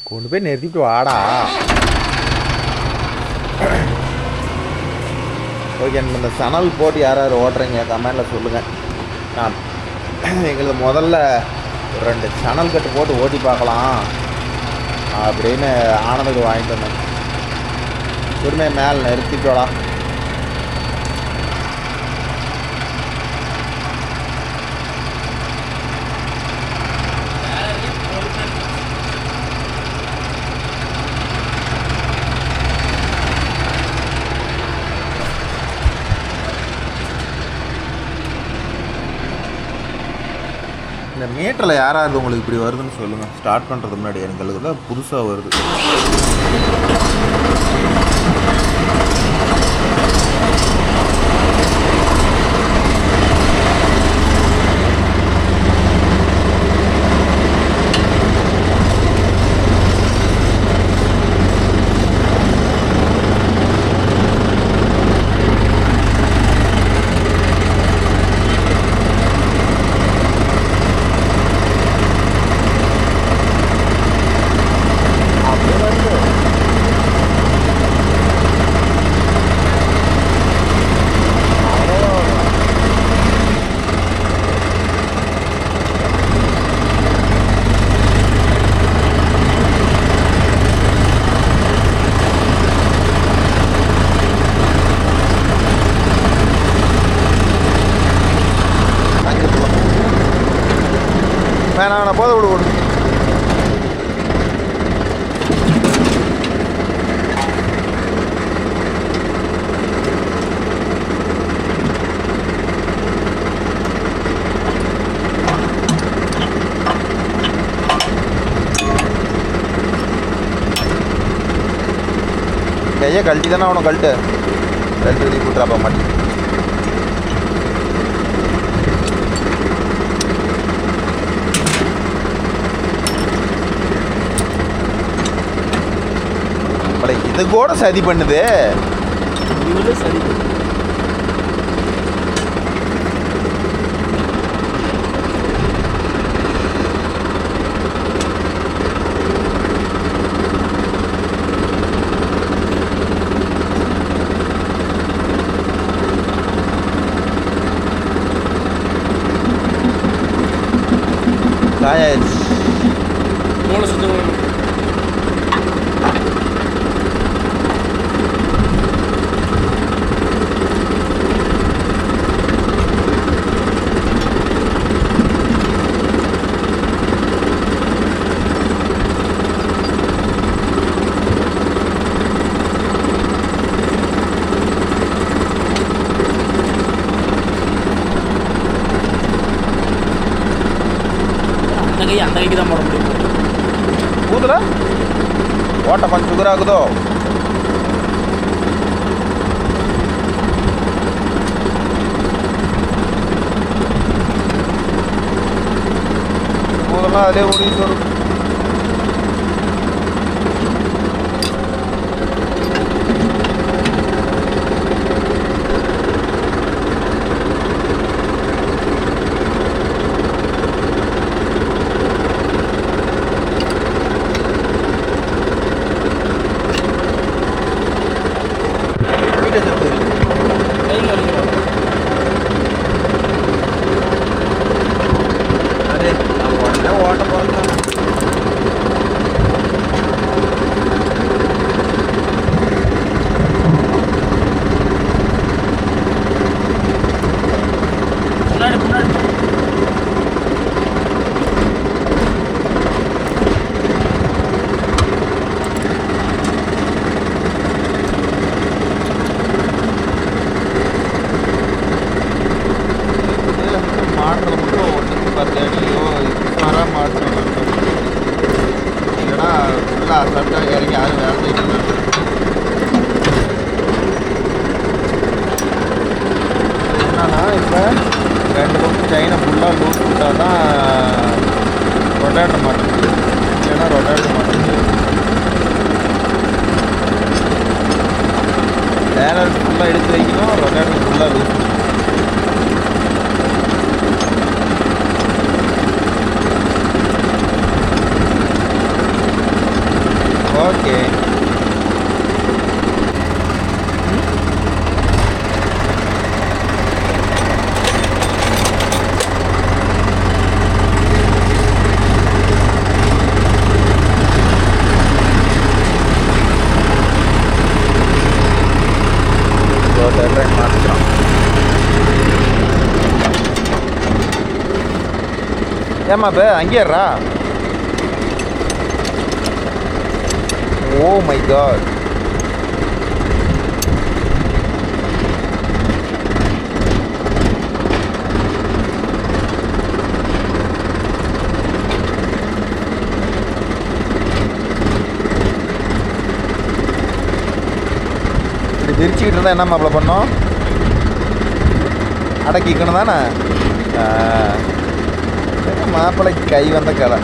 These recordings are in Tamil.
கொண்டு போய் நிறுத்திட்டு வாடா. ஓகே, இந்த சணல் போட்டு யார் யார் ஓட்டுறீங்க கமெண்டில் சொல்லுங்கள். நான் எங்களுக்கு முதல்ல 2 சணல் கட்டு போட்டு ஓட்டி பார்க்கலாம் அப்படின்னு ஆனந்துக்கு வாங்கிட்டு வந்தேன். உரிமை மேலே நிறுத்திட்டோடா. இந்த மீட்டரில் யாராவது உங்களுக்கு இப்படி வருதுன்னு சொல்லுங்கள். ஸ்டார்ட் பண்ணுறது முன்னாடி எங்களுக்கு தான் புதுசாக வருது. வேணாம் போத விடு விடு. கையை கழட்டி தானே அவனை கழட்டு எழுதி கூட்டுறாப்பா மாட்டி. இது கூட சதி பண்ணுது. சரி காயாச்சு. மூளை சுத்தம். அந்த கைக்கு தான் போட முடியும். ஊதுல ஓட்ட கொஞ்சம் சுகர் ஆகுதோ. ஊதெல்லாம் அதே ஓடிட்டு வரும். ஓட்ட போகிறேன். ஓகே. ஏமா இப்போ அங்கேயேறா? Oh my God. இப்படி விரிச்சுக்கிட்டு இருந்தால் என்ன மாப்பிள்ள பண்ணோம்? அடக்கிக்கணும் தானே. மாப்பிள்ளைக்கு கை வந்த கலை.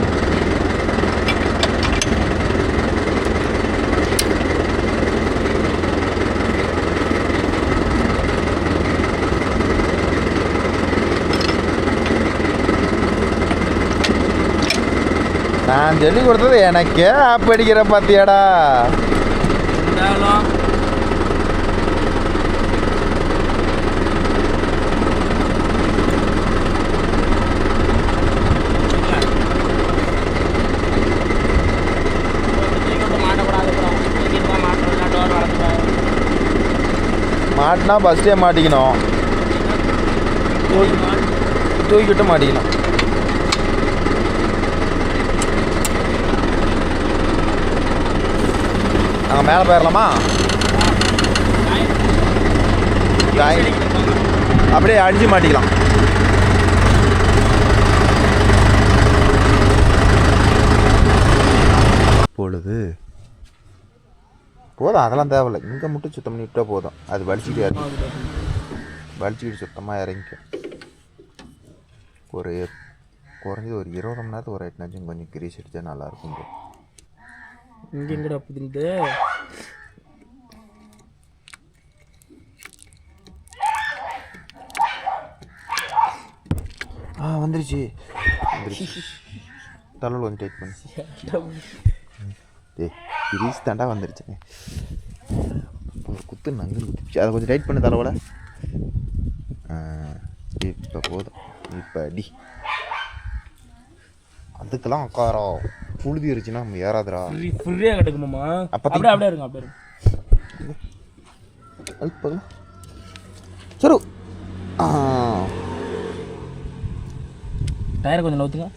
நான் சொல்லி கொடுத்தது எனக்கே ஆப் அடிக்கிற பார்த்தியாடா. மாட்டினா ஃபஸ்ட்டே மாட்டிக்கணும், தூக்கிட்டு மாட்டிக்கணும். அங்கே மேலே போயிடலாமா? அப்படியே அடிச்சு மாட்டிக்கலாம். பொழுது போதும், அதெல்லாம் தேவையில்லை. இங்கே மட்டும் சுத்தம் பண்ணிவிட்டா போதும். அது வலிச்சுக்கிட்டு சுத்தமாக இறங்கிக்கும். ஒரு குறைஞ்சது ஒரு 20 மணி நேரத்துக்கு ஒரு 8 நிமிஷம் கொஞ்சம் கிரீஸ் அடித்தா நல்லாயிருக்கும். இங்கே எங்கடா புதிந்து வந்துருச்சு. தலையில் கொஞ்சம் டைட் பண்ணி கிரீஸ் தாண்டா வந்துருச்சு. குத்து நங்கு குத்துச்சு. அதை கொஞ்சம் டைட் பண்ணு தலைவோட. இப்போ போதும். இப்போ அடி. அதுக்கெல்லாம் உட்காரம் புழுதி இருந்துச்சுன்னா நம்ம ஏறாதுரா. ஃப்ரீயாக கிடைக்குமாம்மா? அப்படியே அப்படியே இருங்க, அப்படியே இருங்க. சரி, டயரை கொஞ்சம் நவுத்துங்க.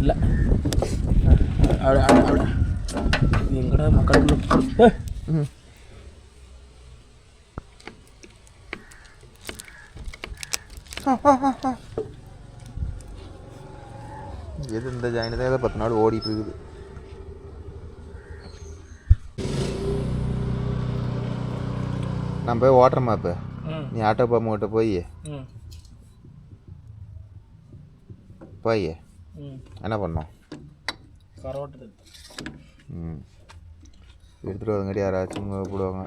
இல்லை எங்கடா மக்களுக்குள்ள எது இந்த ஜாயின் தான் ஏதோ 10 நாள் ஓடிட்டு இருக்குது. நான் போய் ஓட்டுறேம்மா. இப்போ நீ ஆட்டோ பாம்புகிட்ட போய் என்ன பண்ணோம்? எடுத்துகிட்டு வரங்காட்டி யாராச்சும் போடுவாங்க.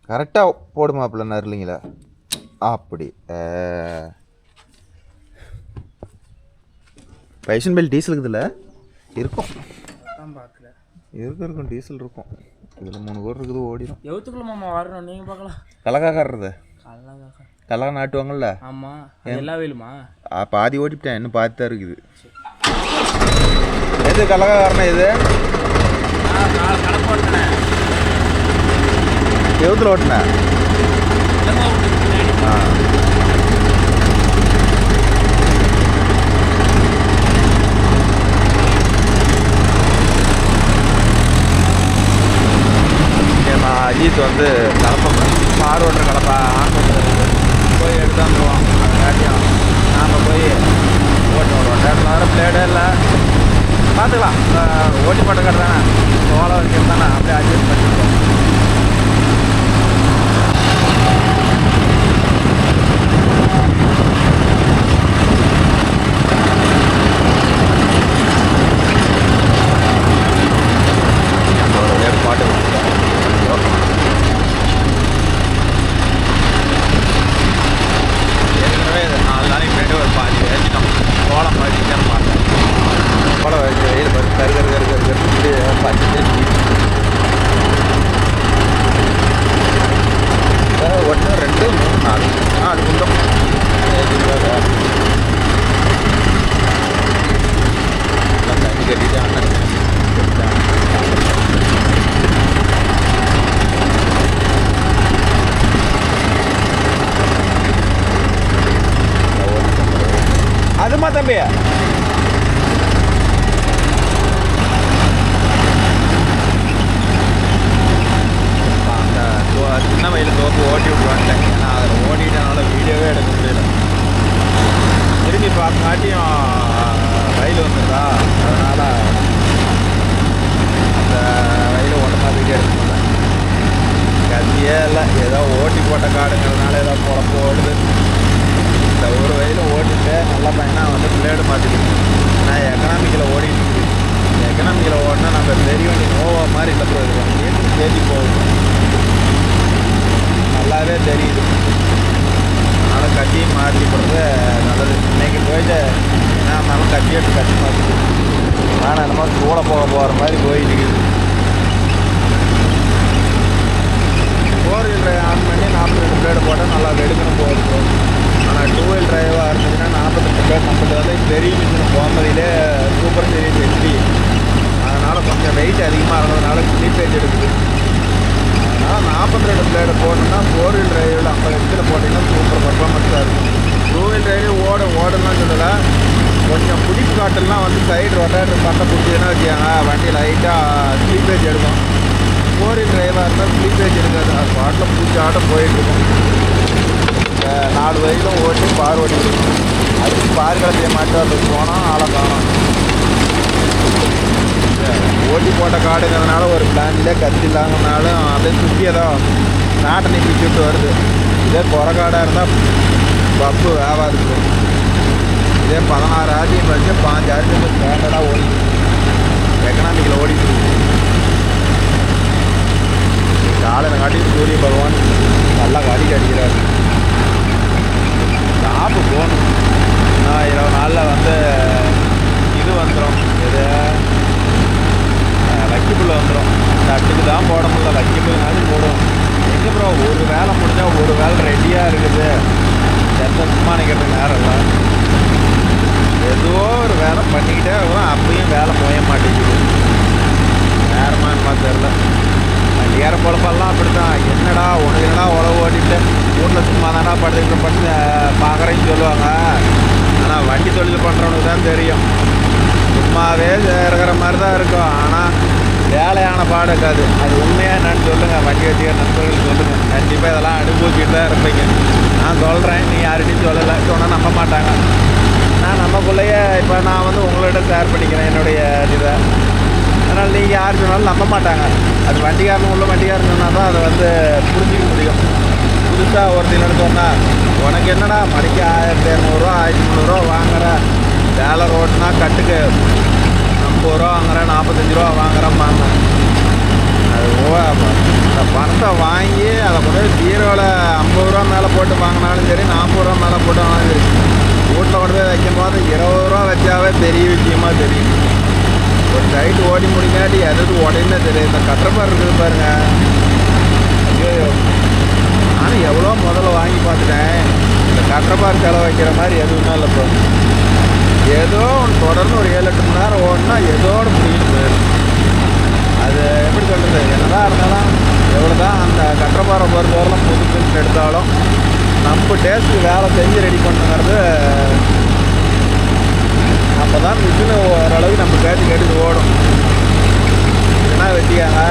கரெக்டாக போடுமாப்பிள்ளண்ணா இல்லைங்களா? அப்படி பைசன் பெல் டீசல் இருக்குதுல்ல? இருக்கும் இருக்கும் டீசல் இருக்கும். இதில் 3 கோர் இருக்குது, ஓடிடும். எவ்வளோத்துக்குள்ளே வரணும் நீங்கள் பார்க்கலாம். கலக்காக்காடுறது கலக்கா நாட்டுவாங்கள்ல? ஆமாம், எல்லா வேலுமா? பாதி ஓட்டிவிட்டேன், இன்னும் பாதி தான் இருக்குது. எது கலக்காக்காரனா? இது எவ்வளோ ஓட்டினேன்? அஜித் வந்து கலப்பை மாறு ஓட்டுற கலப்பை போய் எடுத்து வந்துடுவோம். அதுக்காட்டியும் நாம் போய் ஓட்டு வருவோம். டேட்டில் வர பிளேடே இல்லை, பார்த்துக்கலாம். ஓட்டி போட்ட கடை தானே, ஓலை வைக்கிறது தானே, அப்படியே அட்ஜஸ்ட் பண்ணிடுவோம். சொல்லுமா தம்பி. அந்த சின்ன வயலில் தோப்பு ஓட்டி விட்டு வந்துட்டேன். ஏன்னா அதில் ஓட்டிட்டனால வீடியோவே எடுக்க முடியல. திரும்பி பார்க்காட்டியும் ரயில் வந்துருதா, அதனால் அந்த ரயில் ஒன்று மாதிரிக்கே எடுக்க முடியல. கத்தியே இல்லை, ஏதோ ஓட்டி போட்ட காடுங்கிறதுனால ஏதோ பொழப்பு ஓடுது. இந்த ஒரு வயலில் ஓட்டிட்டு நல்லா பையனாக வந்து பிளேடு மாற்றிக்கிது. நான் எக்கனாமிக்கில் ஓடிட்டு இருக்குது. எக்கனாமிக்கில் ஓடினா நம்ம பெரிய வண்டி நோவா மாதிரி இல்லை ப்ரோ. இது வண்டி தேடி போகுது, நல்லாவே தெரியுது. அதனால் கட்டியும் மாற்றி போடுறது நல்லது. இன்றைக்கி போயிட்டு என்ன இருந்தாலும் கட்டி எடுத்து கட்டி மாற்றி ஆனால் என்னமோ கூட போகிற மாதிரி போயிட்டு இருக்குது. 4 வீல் டிரைவ் ஆன் பண்ணி 42 பிளேடு போட்டால் நல்லா வெடுக்கணும் போகுது. ஆனால் 2 வீல் டிரைவாக இருந்துச்சுன்னா 42 பிளேட் நம்மளுக்கு வந்து பெரிய மிஷின் போகும்போதிலே சூப்பர் சீரிஸ் ஹெச்டி. அதனால் கொஞ்சம் வெயிட் அதிகமாக இருந்ததுனால ஸ்லீப்பேஜ் எடுக்குது. அதனால் 42 பிளேடு போடணுன்னா 4 வீல் டிரைவில் 50 ஹெச்சில் போட்டிங்கன்னா சூப்பர் பர்ஃபார்மன்ஸாக இருக்கும். 2 வீல் டிரைவ் ஓடலாம் சொல்லலை. கொஞ்சம் பிடிப்பு காட்டெல்லாம் வந்து சைடு ரொட்டேட்டர் பட்டை பிடிச்சதுன்னா வச்சுக்காங்க, வண்டி லைட்டாக ஸ்லீப்பேஜ் எடுக்கும். 4 வீல் டிரைவாக இருந்தால் ஸ்லீப்பேஜ் எடுக்காது. அது பாட்டில் பூச்சி ஆட்டம் போயிட்டுருக்கும். 4 வயலும் ஓட்டி பார் ஓட்டிருக்கும். அதுக்கு பார் கலத்தையை மாற்றாதுக்கு போனால் ஆளை காணும். ஓட்டி போட்ட காடுங்கிறதுனால ஒரு பிளான்லேயே கத்தி இல்லாதனாலும் அப்படியே சுற்றி ஏதோ நாட்டை நிப்பிச்சுட்டு வருது. இதே குறை காடாக இருந்தால் பப்பு ஆகாதுக்கு. இதே 16 ஆர்டிஎம் வச்சு 5 ஆர்டிஎம் ஸ்டாண்டர்டாக ஓடிட்டு எக்கனாமிக்கில் ஓடிட்டு இருக்கு. காலையில் காட்டி சூரிய பகவான் நல்லா காடி அடிக்கிறார். ஷாப்பு போகணும். இன்னும் 20 நாளில் வந்து இது வந்துடும். இது லக்கிபுல் வந்துடும். தட்டுக்கு தான் போட முடியல, லக்கிபுல்னாலும் போடும். எங்கே ப்ரோ ஒரு வேலை முடிஞ்சால் ஒரு வேலை ரெடியாக இருக்குது. எந்த சும்மா நிற்கிறதுக்கு நேரம் இல்லை. ஏதோ ஒரு வேலை பண்ணிக்கிட்டே இருக்கும். அப்பயும் வேலை போய மாட்டேங்குது. நேரமானு தெரியல. வண்டியார பொழப்பெல்லாம் அப்படி தான். என்னடா உனக்கு என்னடா உழவு ஓட்டிட்டு வீட்டில் சும்மா தானடா படுத்து பார்க்குறேன்னு சொல்லுவாங்க. ஆனால் வண்டி தொழில் பண்ணுறவனுக்கு தான் தெரியும். சும்மாவே இருக்கிற மாதிரி தான் இருக்கும். ஆனால் வேலையான பாடு இருக்காது. அது உண்மையாக என்னன்னு சொல்லுங்கள், வண்டி வச்சுக்கிற நண்பர்கள் சொல்லுங்கள். கண்டிப்பாக இதெல்லாம் அனுபவிச்சுட்டு தான் இருப்பீங்க. நான் சொல்கிறேன், நீ யார்கிட்டையும் சொல்லலை, சொன்னால் நம்ப மாட்டாங்க. நான் நமக்குள்ளேயே இப்போ நான் வந்து உங்கள்கிட்ட ஷேர் பண்ணிக்கிறேன் என்னுடைய இதை. அதனால் நீங்கள் யார் சொன்னாலும் நம்ப மாட்டாங்க. அது வண்டிக்காரன் உள்ள வண்டிக்காரன் சொன்னால் தான் அதை வந்து புரிஞ்சிக்க முடியும். புதுசாக ஒருத்தர் சொன்னால் உனக்கு என்னடா மணிக்கு 1200 1300 வாங்குற, வேலை ரோடுனா கட்டுக்கு 50 ரூபா வாங்குறேன், 45 ரூபா வாங்குறேம்பாங்க. அது அந்த பணத்தை வாங்கி அதை கொண்டு போய் ஜீரோவில் 50 ரூபா மேலே போட்டு வாங்கினாலும் சரி, 40 ரூபா மேலே போட்டு வாங்கினாலும் சரி, வீட்டில் கொண்டு போய் வைக்கும் போது 20 ரூபா வச்சாவே பெரிய விஷயமா தெரியும். ஒரு சைட்டு ஓடி முடிக்காட்டி எதாவது உடனே தெரியும். இந்த கட்டப்பார் இருக்குது பாருங்க, ஐயோ நானும் எவ்வளோ முதல்ல வாங்கி பார்த்துட்டேன். இந்த கட்டப்பார் செலவு வைக்கிற மாதிரி எதுவுமே இல்லை. இப்போ ஏதோ ஒன்று தொடர்ந்து ஒரு 7-8 மணி நேரம் ஓடினா ஏதோட முடிக்கிட்டு போயிடும். அது எப்படி சொல்கிறது, என்னதான் இருந்தாலும் எவ்வளோ தான் அந்த கட்டப்பாறை பொறுத்தவரைலாம் புது பிரிண்ட் எடுத்தாலும் நம்ம டேஸ்ட்டு வேலை செஞ்சு ரெடி பண்ணுங்கிறது. அப்போ தான் மிஷின் ஓரளவுக்கு நம்ம கேட்டு ஓடும். என்ன வெட்டியாங்க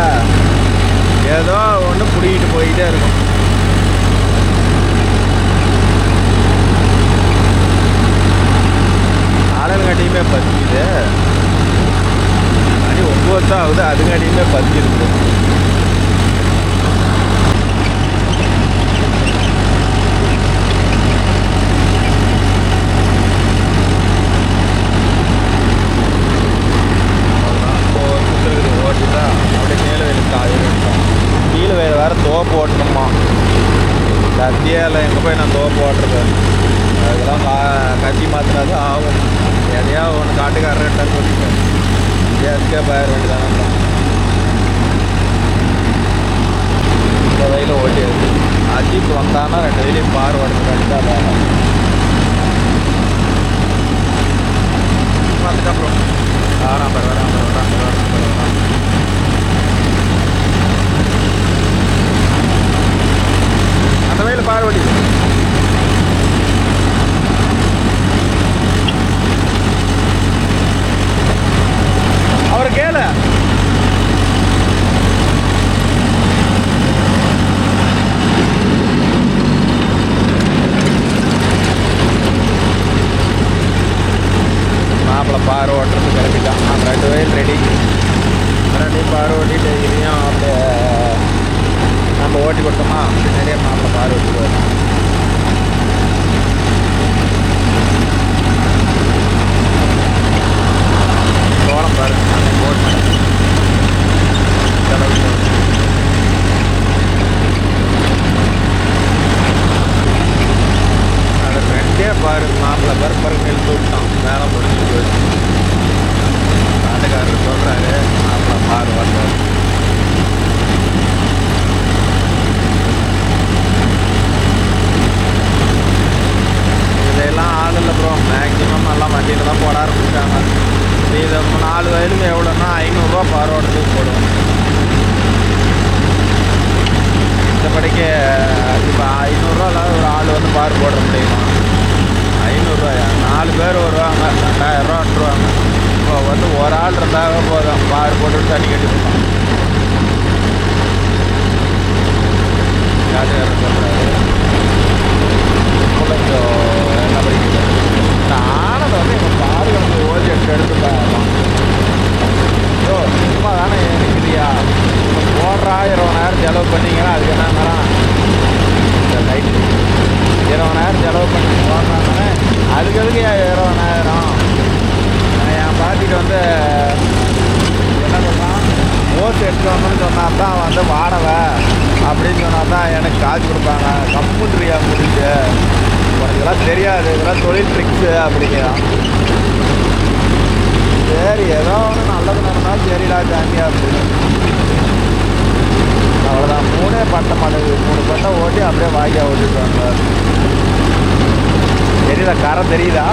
ஏதோ ஒன்று பிடிக்கிட்டு போயிட்டே இருக்கும். ஆளுங்காட்டியுமே பசிக்குது. மணி 9 தான் ஆகுது, அதுங்காட்டியுமே பசிக்குது. ஓட்டிட்டா அப்படியே நீலவேலுக்கு காயிடும். நீலவேல் வேறு தோப்பு ஓட்டணுமா, கத்தியால் எங்கே போய் நான் தோப்பு ஓட்டுறது. அதுக்கெல்லாம் கத்தி மாற்றினா தான் ஆகும். எதையா ஒன்று காட்டுக்காரர்கிட்ட சொல்லிட்டு ஜேஸ்கே பயிர் வேண்டி தானே. இந்த வயலில் ஓட்டி இருக்கு. அஜிப் வந்தான்னா 2 வயலையும் பார் ஓடுறது கண்டிப்பாக வேணும். அதுக்கப்புறம் வராம அந்த வயலில் பார் ஓட்டி மாப்பிள்ளை பார் ஓட்டுறது கிளம்பிட்டான். அந்த 2 வயல் ரெடி. 2 பார் ஓட்டிட்டு இதையும் அப்படியே நம்ம ஓட்டி கொடுத்தோமா நிறைய மாப்பிள்ளை பார் ஓட்டிடுவார். சோளம் பாரு போட்டு அதை ஃப்ரெண்டே பாரு மாப்பிள்ளை பருப்பருக்கு நெல் விட்டான். வேலை முடிஞ்சு போயிடுச்சு. ஆட்டுக்காரர் சொல்கிறாரு மாப்பிள்ளை பாரு வந்தார். இதெல்லாம் ஆள் இல்லை ப்ரோ. மேக்ஸிமம் எல்லாம் வண்டியில் தான் போட ஆரம்பிச்சிட்டாங்க. இது 4 வயலுக்கு எவ்வளோன்னா 500 பார் ஓட்டுறதுக்கு போடுவோம். மற்றபடிக்கு இப்போ 500 ஒரு ஆள் வந்து பார் போட முடியுமா? 500 4 பேர் வருவாங்க, 2000 விட்டுருவாங்க. இப்போ வந்து ஒரு ஆள் இருந்தாவே போதும், பார் போட்டு தண்ணி கட்டி கொடுப்பாங்க. யாரு சொல்கிறாரு என்ன படிக்கிறது இந்த ஆனதை வந்து எங்கள் பாருகளுக்கு ஓதி எடுத்துட்டாங்க. ஸோ சும்மா தானே இருக்குதியா போடுறா 20,000 செலவு பண்ணிங்கன்னா அதுக்கு என்னங்கிறான் இந்த லைட்டு 20,000 செலவு பண்ணி போடுறாங்கன்னு அதுக்கு எதுக்கு 20,000? என் பாட்டிட்டு வந்து என்ன சொல்கிறான் ஓட்டு எடுத்து வரணும்னு சொன்னால் தான் வந்து வாடகை அப்படின்னு சொன்னால் தான் எனக்கு காசு கொடுப்பாங்க. கம்முன்றியா முடிஞ்சு உனக்கு இதெல்லாம் தெரியாது, இதெல்லாம் தொழில் ட்ரிக்ஸு அப்படிங்கிறான். சரி ஏதோ ஒன்று நல்லது நடந்தாலும் சரிடா சாமி அப்படின்னு. அவ்வளோதான். 3 பட்ட மாட்டேங்குது. 3 பட்டை ஓட்டி அப்படியே வாங்கியா ஓட்டிட்டு வந்தார். தெரியுதா கரை தெரியுதா?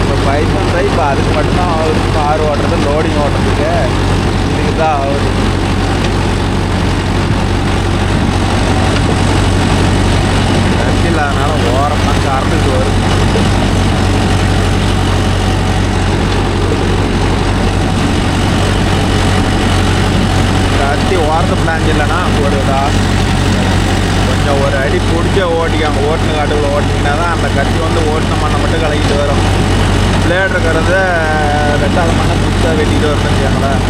இப்போ பைசன் தான் இப்போ அதுக்கு மட்டும்தான் ஆகுது. கார் ஓட்டுறது லோடிங் ஓட்டுறதுக்கு இதுக்கு தான் ஆகுது. கட்சி இல்லாதனால ஓரமாக கறந்துட்டு வரும். கத்தி ஓரத்து பிளான் இல்லைன்னா போடுதா கொஞ்சம் ஒரு அடி பிடிச்ச ஓட்டிக்காங்க. ஓட்டுன காட்டுக்குள்ள ஓட்டிங்கன்னா தான் அந்த கத்தி வந்து ஓட்டின மண்ணை மட்டும் கலக்கிட்டு வரும். பிளேட் இருக்கிறத 2வது மண்ணை புதுசாக வெட்டிட்டு வந்துருக்காங்களேன்.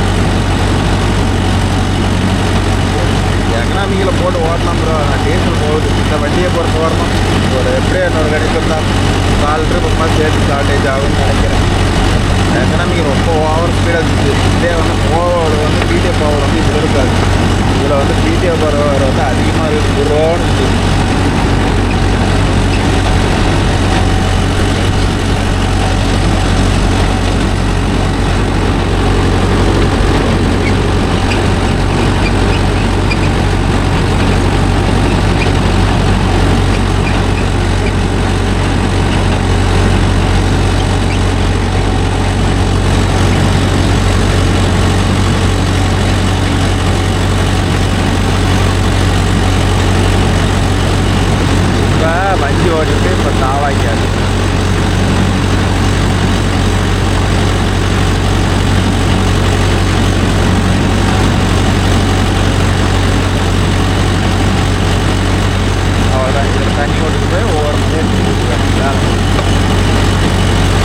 எக்கனாமிக்கில் போட்டு ஓட்டலாம் ப்ரோ. நான் டீசல் போகுது இந்த வண்டியை பொறுத்த வரணும். ஒரு எப்படியே இன்னொரு கணிப்பு தான் 4 ட்ரிப்பு சேர்த்து ஷார்ட்டேஜ் ஆகும்னு நினைக்கிறேன். எக்கனாமிக்கு ரொம்ப ஓவர் ஸ்பீடாக இருந்துச்சு. இதே வந்து போவர் வந்து பிடிஏ பவர் வந்து இதில் இருக்காது. இதில் வந்து பிடிஏ பவர் வந்து அதிகமாக இருக்குது. குரோன்னு இருந்துச்சு. வண்டி ஓட்டிட்டு இப்போ தாவாக்காது. அவ்வளோதான். இதில் தண்ணி ஓட்டுட்டு போய் ஒவ்வொரு நேரத்துக்கு ஊற்றி வேண்டியதா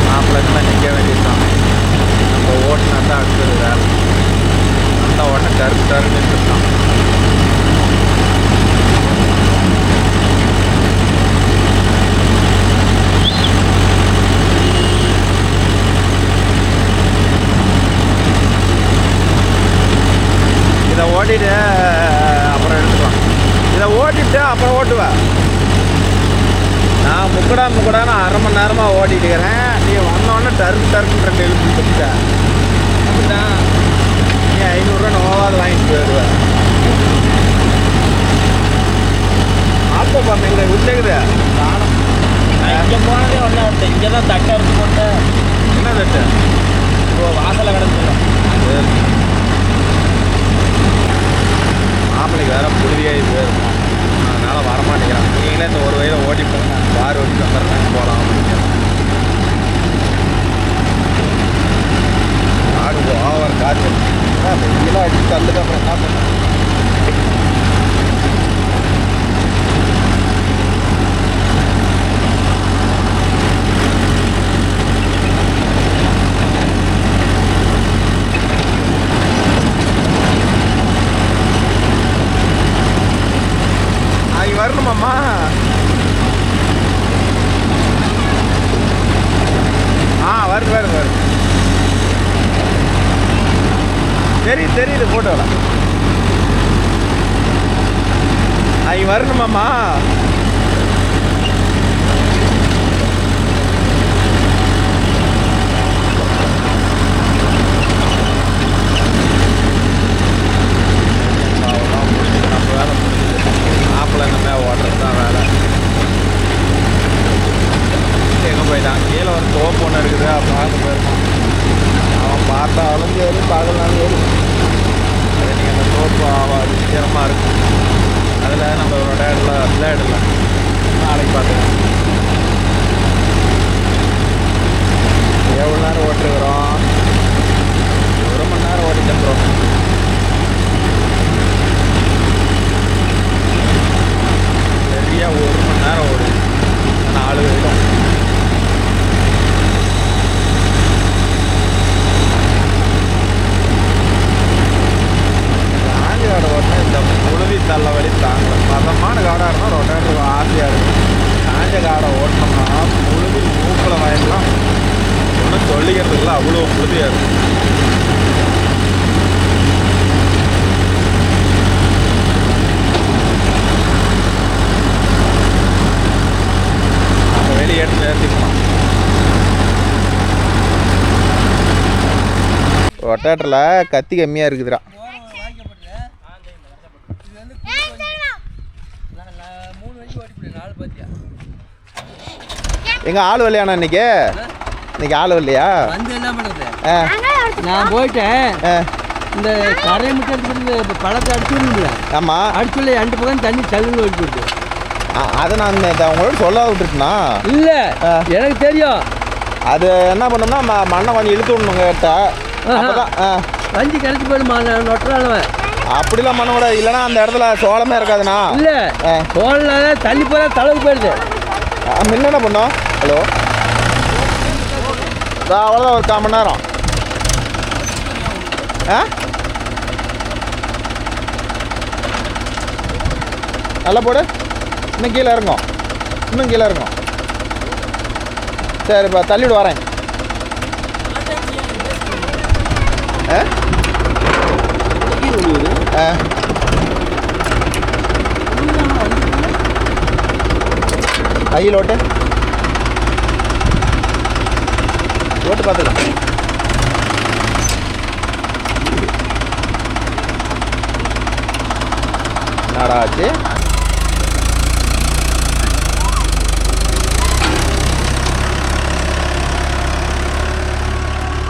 மாப்பிள்ளைக்குலாம் நிற்க வேண்டியதுதான். நம்ம ஓட்டினா தான் அடுத்தது வேலை. அந்த உடனே டருன்னு நின்றுட்டான். இதை ஓட்டிட்டு அப்புறம் எடுத்துக்கலாம். இதை ஓட்டிட்டு அப்புறம் ஓட்டுவேன். நான் முக்கடான்னு 1/2 மணி நேரமாக ஓட்டிட்டு இருக்கிறேன். நீ வந்தோடனே டருக்குன்னு 2 எழுத்து கொடுத்துட்டேன். அப்படிதான் நீ 500 நோவாது வாங்கிட்டு போயிடுவேன். ஆப்போ பண்ண இங்கே விட்டுக்குது காணும். இங்கே போனதே ஒன்றா இருந்தேன். இங்கே தான் தட்டை இருக்கு போட்டேன். என்ன தட்டு? இப்போ வாசலை கிடந்துடும். மாப்பிள்ளைக்கு வேறு புழுதியாக போயிருக்கும். அதனால் வரமாட்டேங்கிறான். நீங்களே இந்த ஒரு வயதை ஓட்டி போங்க, பார் ஓட்டி வந்துடுறேன் போகலாம் அப்படின்னு. ஆடு ஓவர் காற்று வெயிலாக அடிச்சு தள்ளுக்கு அப்புறம் என்ன பண்ண. வரணுமாம்மா? வருது வருது வருது. தெரியுது ஃபோட்டோவில். இங்கே வரணுமாம்மா? ஆப்பில் நம்ம ஓட்டுறது தான் வேலை. எங்கே போயிட்டான்? கீழே ஒரு தோப்பு ஒன்று இருக்குது, பார்க்க போயிருக்கான். அவன் பார்த்தாலும் சரி பார்க்கலாலும் சரி, அது நீங்கள் அந்த தோப்பு வித்தியாசமாக இருக்கும். அதில் நம்ம விளையாடல நாளைக்கு பார்த்துக்கலாம். எவ்வளோ நேரம் ஓட்டுருக்குறோம்? 1 மணி நேரம் ஓட்டிட்டோம் ப்ரோ. சரியாக 1 மணி நேரம் ஓடுது. 4 வரைக்கும். காஞ்சி காடை ஓட்டினா இந்த புழுதி தள்ள வழி தாங்கல. மதமான காடாக இருந்தால் ரொட்டேட்டருக்கு ஆசையாக இருக்கும். காஞ்ச காடை ஓட்டினோம்னா புழுதி மூக்கில் வாங்கிக்கலாம். ஒன்றும் சொல்லிக்கிறதுக்குள்ள அவ்வளோ புழுதியாக இருக்கும். நம்ம வெளியே எடுத்து ஏற்றிக்கலாம். ரொட்டேட்டரில் கத்தி கம்மியாக இருக்குதுடா. எங்க ஆள் வரலையாண்ணா? இன்னைக்கு ஆள் வரலையா? வந்து என்ன பண்ணுறது? நான் போயிட்டேன். இந்த கரையை மட்டும் எடுத்துட்டு பழத்தை அடிச்சுடுங்களா? ஆமாம், அடிச்சுள்ள 2 பக்கம் தண்ணி சல்லுன்னு ஓடி போயிடுது. அதை நான் உங்களோட சொல்ல விட்டுருக்குண்ணா. இல்லை, எனக்கு தெரியும். அது என்ன பண்ணோம்னா மண்ணை கொஞ்சம் இழுத்து விடணும் கேட்டால் வஞ்சி கரைச்சி போயிடுமா நொட்டுறானவன். அப்படிலாம் பண்ண கூடாது, இல்லைன்னா அந்த இடத்துல சோளமே இருக்காதுண்ணா. இல்லை, சோளம் தள்ளி போகிற தளவுக்கு போயிடுது. முன்ன என்ன பண்ணோம்? ஹலோ, அவ்வளோதான், ஒரு 1/4 மணி நேரம். நல்லா போடு. இன்னும் கீழே இறங்கும், இன்னும் கீழே இறங்கும். சரி, இப்போ தள்ளிவிடு வரேன். கையில் ஓட்டு பார்த்துக்கலாம். என்னடா ஆச்சு?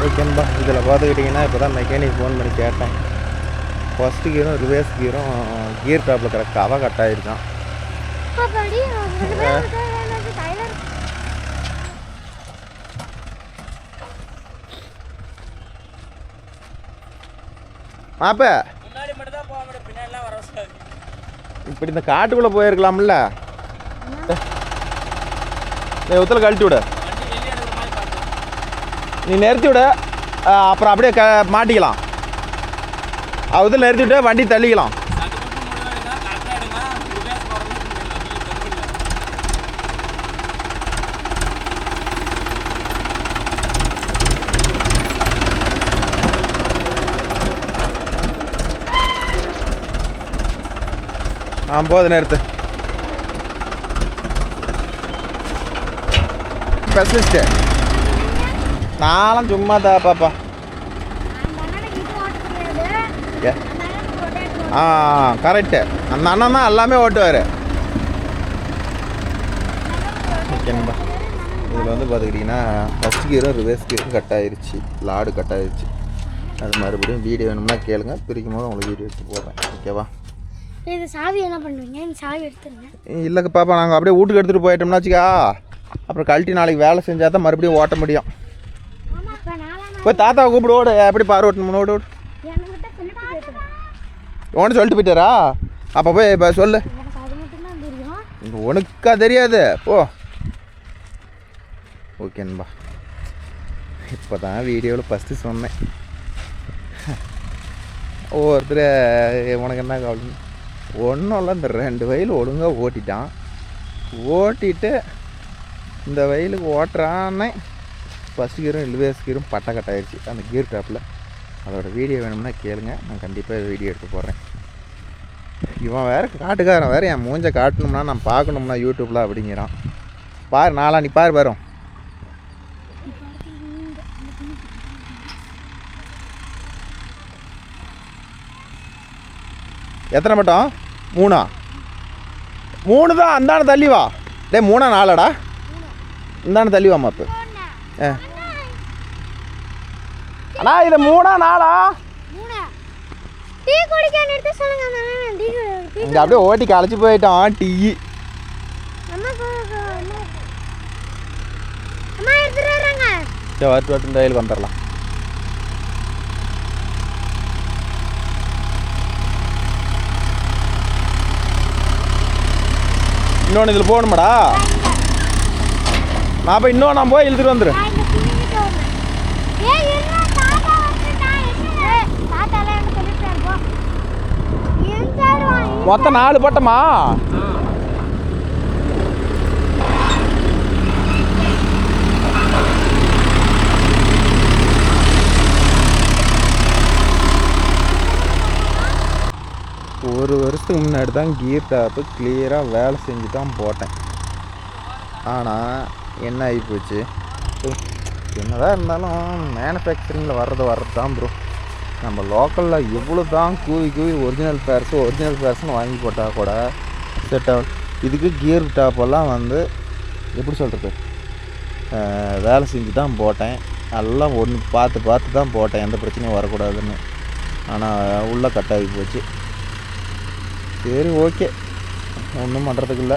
ஓகேன்பா. இதில் பார்த்துக்கிட்டிங்கன்னா இப்போ தான் மெக்கானிக் ஃபோன் பண்ணி கேட்டேன். ஃபஸ்ட்டு கீரும் ரிவர்ஸ் கீரும் கியர் டாப்பில் கரெக்டாக கட் ஆகிருக்கான். மாப்ப இப்படி இந்த காட்டுக்குள்ளே போயிருக்கலாம்ல. ஒத்துல கழட்டி விட, நீ நிறுத்தி விட, அப்புறம் அப்படியே மாட்டிக்கலாம். அதில் நிறுத்தி விட்டு வண்டி தள்ளிக்கலாம். போது நேரத்து ஸ்பெஷலிஸ்ட்டு நானும் சும்மா தான் பாப்பா. கரெக்டு, அந்த அண்ணன் தான் எல்லாமே ஓட்டுவார். ஓகேன்பா. இதில் வந்து பார்த்துக்கிட்டிங்கன்னா ஃபஸ்ட் கீரும் ரிவர்ஸ் கீரும் கட் ஆகிருச்சு, லாடு கட் ஆகிருச்சு. அது மறுபடியும் வீடியோ வேணும்னா கேளுங்க, பிரிக்கும் போது உங்களுக்கு வீடியோ எடுத்து போடுறேன். ஓகேவா? இது சாவி என்ன பண்ணுவீங்க? இந்த சாவி எடுத்துருங்க. இல்லைங்க பாப்பா, நாங்கள் அப்படியே வீட்டுக்கு எடுத்துகிட்டு போயிட்டோம்னா வச்சுக்கா, அப்புறம் கழட்டி நாளைக்கு வேலை செஞ்சால் தான் மறுபடியும் ஓட்ட முடியும். போய் தாத்தாவை கூப்பிடு, ஓடு. எப்படி பாரு ஓட்டணும், ஓடு ஓடு. உன்ட்டு சொல்லிட்டு போயிட்டாரா? அப்போ போய் இப்போ சொல்லு. உனக்கா தெரியாது, போ. ஓகேன்பா. இப்போ தான் வீடியோவில் ஃபஸ்ட்டு சொன்னேன். ஒவ்வொருத்தர் உனக்கு என்ன கவலை, ஒன்றும் இல்லை, இந்த 2 வயல் ஒழுங்காக ஓட்டிட்டான். ஓட்டிட்டு இந்த வயலுக்கு ஓட்டுறானே ஃபஸ்ட் கீரும் ரிவர்ஸ் கீரும் பட்டை கட்டாயிருச்சு அந்த கீர் டாப்பில். அதோட வீடியோ வேணும்னா கேளுங்க, நான் கண்டிப்பாக வீடியோ எடுத்து போடுறேன். இவன் வேறு காட்டுக்காரன் வேறு என் மூஞ்சை காட்டணும்னா நான் பார்க்கணும்னா யூடியூப்பில் அப்படிங்கிறான். பாரு நாளா நீ பாரு வரும். எத்தனை பட்டம்? 3 தான். அந்தான தள்ளி வா. 3 4டா? இந்தான தள்ளி வாமா இப்போ. அண்ணா இது 3 4? இங்கே அப்படியே ஓட்டி களைச்சி போயிட்டான் டீ. சரி வரட்டு இந்த வயலுக்கு வந்துடலாம். இன்னொன்று இதில் போகணுமாடா? நான் போய் நான் போய் இழுத்துட்டு வந்துடு. மொத்தம் 4 பட்டமா? ஒரு வருஷத்துக்கு முன்னாடி தான் கீர் டாப்பு கிளியராக வேலை செஞ்சு தான் போட்டேன். ஆனால் என்ன ஆகிப்போச்சு, என்னதான் இருந்தாலும் மேனுஃபேக்சரிங்கில் வர்றது தான் ப்ரோ. நம்ம லோக்கலில் எவ்வளோ தான் கூவி ஒரிஜினல் பேர்ஸ்னு வாங்கி போட்டால் கூட செட் ஆகும். இதுக்கு கியர் டாப்பெல்லாம் வந்து எப்படி சொல்கிறது, வேலை செஞ்சு தான் போட்டேன். எல்லாம் ஒன்று பார்த்து தான் போட்டேன், எந்த பிரச்சனையும் வரக்கூடாதுன்னு. ஆனால் உள்ளே கட்டாகி போச்சு. சரி ஓகே, ஒன்றும் பண்ணுறதுக்கு இல்லை.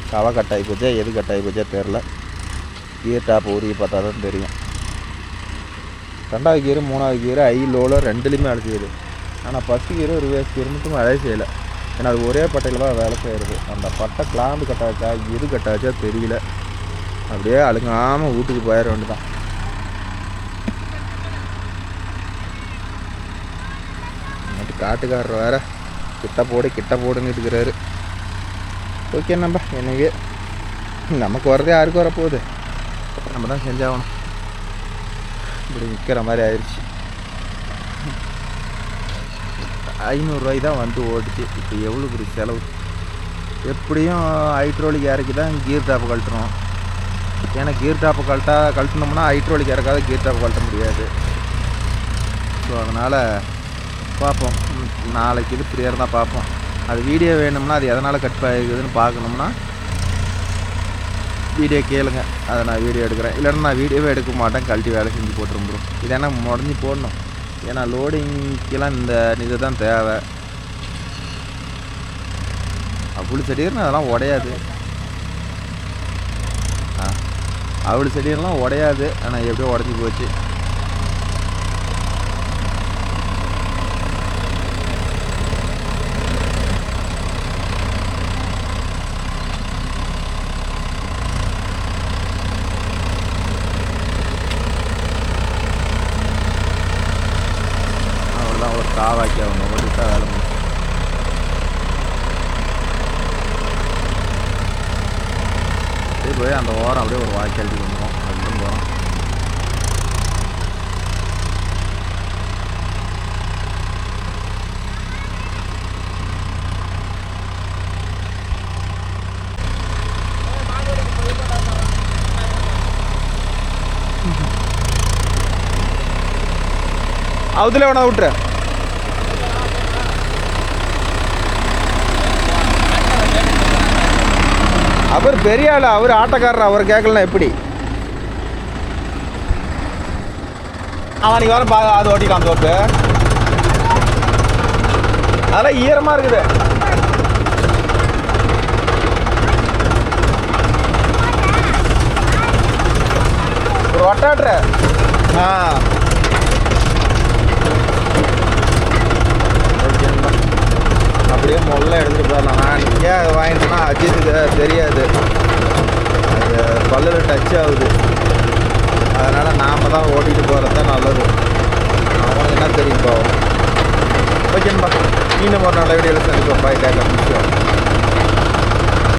கவை கட்டாகி போச்சா எது கட்டாகி போச்சா தெரில. கியர் டாப் உருவி பார்த்தா தான் தெரியும். 2வது கியரு 3வது கியரு ஹை லோவில் 2லேயுமே வேலை செய்யுது. ஆனால் ஃபஸ்ட்டு கியரு ரிவர்ஸ் கியர் மட்டும் வேலை செய்யலை. ஏன்னா அது ஒரே பட்டையில் தான் வேலை செய்கிறது. அந்த பட்டை கிளாம்பு கட்டாச்சா எது கட்டாச்சா தெரியல. அப்படியே அழுங்காமல் வீட்டுக்கு போயிட வேண்டியதான். காட்டுக்காரர் வேறு கிட்ட போடுன்னு இருக்கிறாரு. ஓகே நம்ம எனவே நமக்கு வர்றதே யாருக்கு வரப்போகுது, நம்ம தான் செஞ்சாகணும். இப்படி விற்கிற மாதிரி ஆயிடுச்சு. 500 ரூபாய்க்கு தான் வந்து ஓடிச்சு. இப்போ எவ்வளோ பெரிய செலவு. எப்படியும் ஹைட்ரோலிக் இறக்கி தான் கீர் டாப்பு கழட்டணும். ஏன்னா கீர் டாப்பு கழட்டினோம்னா ஹைட்ரோலிக் இறக்காத கீர் டாப்பு கழட்ட முடியாது. ஸோ அதனால் பார்ப்போம், நாளைக்கு இது ஃப்ரீயாக இருந்தால் பார்ப்போம். அது வீடியோ வேணும்னா அது எதனால் கட் ஆகிருக்குதுன்னு பார்க்கணும்னா வீடியோ கேளுங்க, அதை நான் வீடியோ எடுக்கிறேன். இல்லைன்னா நான் வீடியோவே எடுக்க மாட்டேன், கழட்டி வேலை செஞ்சு போட்டுரும் ப்ரோ. இதேன்னா முடஞ்சி போடணும். ஏன்னா லோடிங்கெல்லாம் இந்த இது தான் தேவை. அவ்வளோ செடியர்னு அதெல்லாம் உடையாது. அவ்வளோ செடியெல்லாம் உடையாது. ஆனால் எப்படியோ உடஞ்சி போச்சு. ஒரு காவாக்கி அவங்க ஓடிட்டா வேலை முடியும். சரி போய் அந்த ஓரம் அப்படியே ஒரு வாய்க்கால் வந்துடும். அதுதான் போகிறோம். அதுல வேணா விட்டுரு. அவர் பெரிய ஆள், அவர் ஆட்டக்காரர், அவர் கேட்கலன்னா எப்படி? அவனுக்கு வர அது ஓட்டிக்கலாம் தோப்பு. அதெல்லாம் ஈரமாக இருக்குது. ஒரு ஒட்டாட்ரு. அப்படியே முதல்ல எடுத்துகிட்டு போயிடலாம். நான் இங்கே வாங்கிட்டேன்னா அஜித்துக்கு தெரியாது, அது பல்லில் டச் ஆகுது. அதனால் நாம் தான் ஓட்டிகிட்டு போகிறது தான் நல்லது. அவனுக்கு என்ன தெரியும் பாவம். ஓகேன்பா, இன்னும் ஒரு நல்ல வீடியோவில் சந்திப்போம். பாய், டேக்கா,